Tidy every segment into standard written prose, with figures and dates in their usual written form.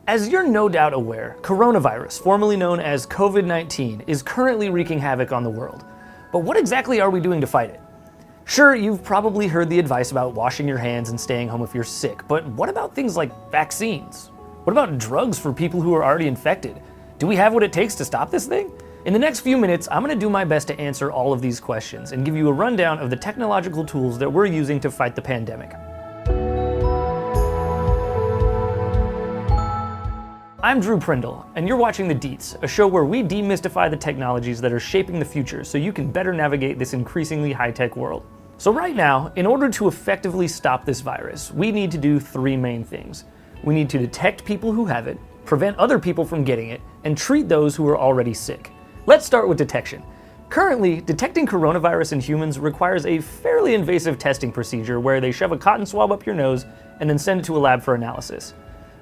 As you're no doubt aware, coronavirus, formerly known as COVID-19, is currently wreaking havoc on the world. But what exactly are we doing to fight it? Sure, you've probably heard the advice about washing your hands and staying home if you're sick, but what about things like vaccines? What about drugs for people who are already infected? Do we have what it takes to stop this thing? In the next few minutes, I'm going to do my best to answer all of these questions and give you a rundown of the technological tools that we're using to fight the pandemic. I'm Drew Prindle, and you're watching The Deets, a show where we demystify the technologies that are shaping the future so you can better navigate this increasingly high-tech world. So right now, in order to effectively stop this virus, we need to do three main things. We need to detect people who have it, prevent other people from getting it, and treat those who are already sick. Let's start with detection. Currently, detecting coronavirus in humans requires a fairly invasive testing procedure where they shove a cotton swab up your nose and then send it to a lab for analysis.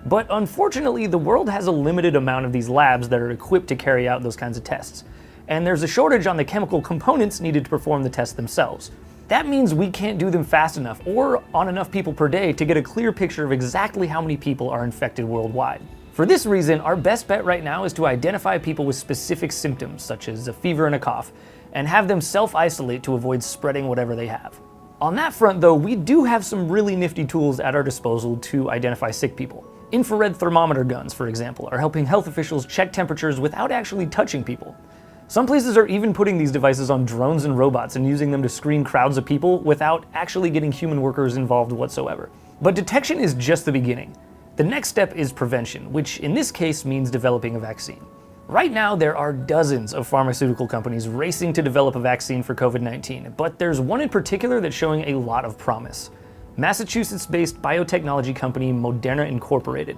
But unfortunately, the world has a limited amount of these labs that are equipped to carry out those kinds of tests. And there's a shortage on the chemical components needed to perform the tests themselves. That means we can't do them fast enough or on enough people per day to get a clear picture of exactly how many people are infected worldwide. For this reason, our best bet right now is to identify people with specific symptoms, such as a fever and a cough, and have them self-isolate to avoid spreading whatever they have. On that front, though, we do have some really nifty tools at our disposal to identify sick people. Infrared thermometer guns, for example, are helping health officials check temperatures without actually touching people. Some places are even putting these devices on drones and robots and using them to screen crowds of people without actually getting human workers involved whatsoever. But detection is just the beginning. The next step is prevention, which in this case means developing a vaccine. Right now, there are dozens of pharmaceutical companies racing to develop a vaccine for COVID-19, but there's one in particular that's showing a lot of promise. Massachusetts-based biotechnology company Moderna Incorporated.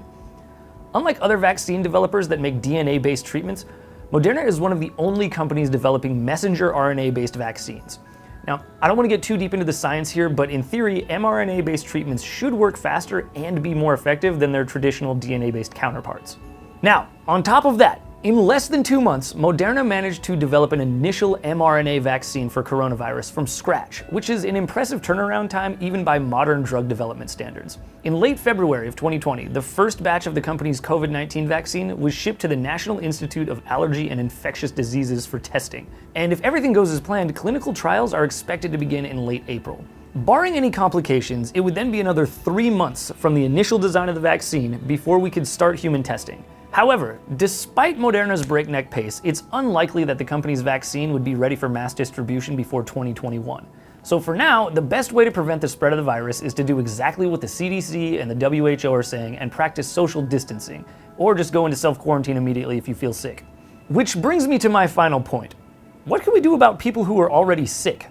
Unlike other vaccine developers that make DNA-based treatments, Moderna is one of the only companies developing messenger RNA-based vaccines. Now, I don't want to get too deep into the science here, but in theory, mRNA-based treatments should work faster and be more effective than their traditional DNA-based counterparts. Now, on top of that, in less than 2 months, Moderna managed to develop an initial mRNA vaccine for coronavirus from scratch, which is an impressive turnaround time even by modern drug development standards. In late February of 2020, the first batch of the company's COVID-19 vaccine was shipped to the National Institute of Allergy and Infectious Diseases for testing. And if everything goes as planned, clinical trials are expected to begin in late April. Barring any complications, it would then be another 3 months from the initial design of the vaccine before we could start human testing. However, despite Moderna's breakneck pace, it's unlikely that the company's vaccine would be ready for mass distribution before 2021. So for now, the best way to prevent the spread of the virus is to do exactly what the CDC and the WHO are saying and practice social distancing, or just go into self-quarantine immediately if you feel sick. Which brings me to my final point. What can we do about people who are already sick?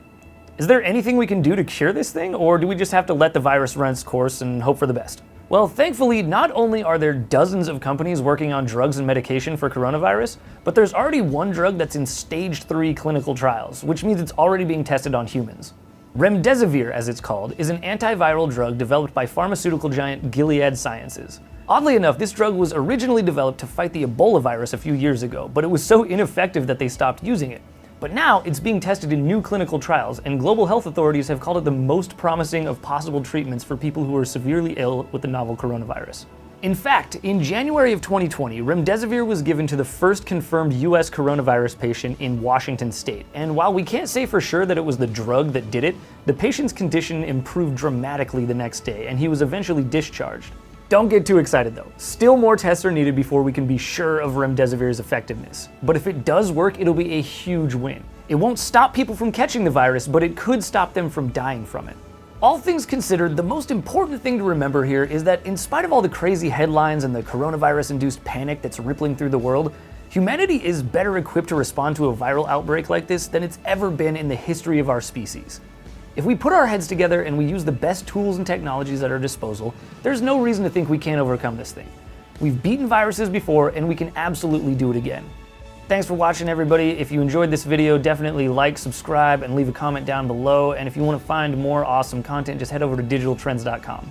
Is there anything we can do to cure this thing, or do we just have to let the virus run its course and hope for the best? Well, thankfully, not only are there dozens of companies working on drugs and medication for coronavirus, but there's already one drug that's in stage 3 clinical trials, which means it's already being tested on humans. Remdesivir, as it's called, is an antiviral drug developed by pharmaceutical giant Gilead Sciences. Oddly enough, this drug was originally developed to fight the Ebola virus a few years ago, but it was so ineffective that they stopped using it. But now it's being tested in new clinical trials, and global health authorities have called it the most promising of possible treatments for people who are severely ill with the novel coronavirus. In fact, in January of 2020, remdesivir was given to the first confirmed US coronavirus patient in Washington state, and while we can't say for sure that it was the drug that did it, the patient's condition improved dramatically the next day, and he was eventually discharged. Don't get too excited though. Still more tests are needed before we can be sure of remdesivir's effectiveness. But if it does work, it'll be a huge win. It won't stop people from catching the virus, but it could stop them from dying from it. All things considered, the most important thing to remember here is that in spite of all the crazy headlines and the coronavirus-induced panic that's rippling through the world, humanity is better equipped to respond to a viral outbreak like this than it's ever been in the history of our species. If we put our heads together and we use the best tools and technologies at our disposal, there's no reason to think we can't overcome this thing. We've beaten viruses before, and we can absolutely do it again. Thanks for watching, everybody. If you enjoyed this video, definitely like, subscribe, and leave a comment down below. And if you want to find more awesome content, just head over to digitaltrends.com.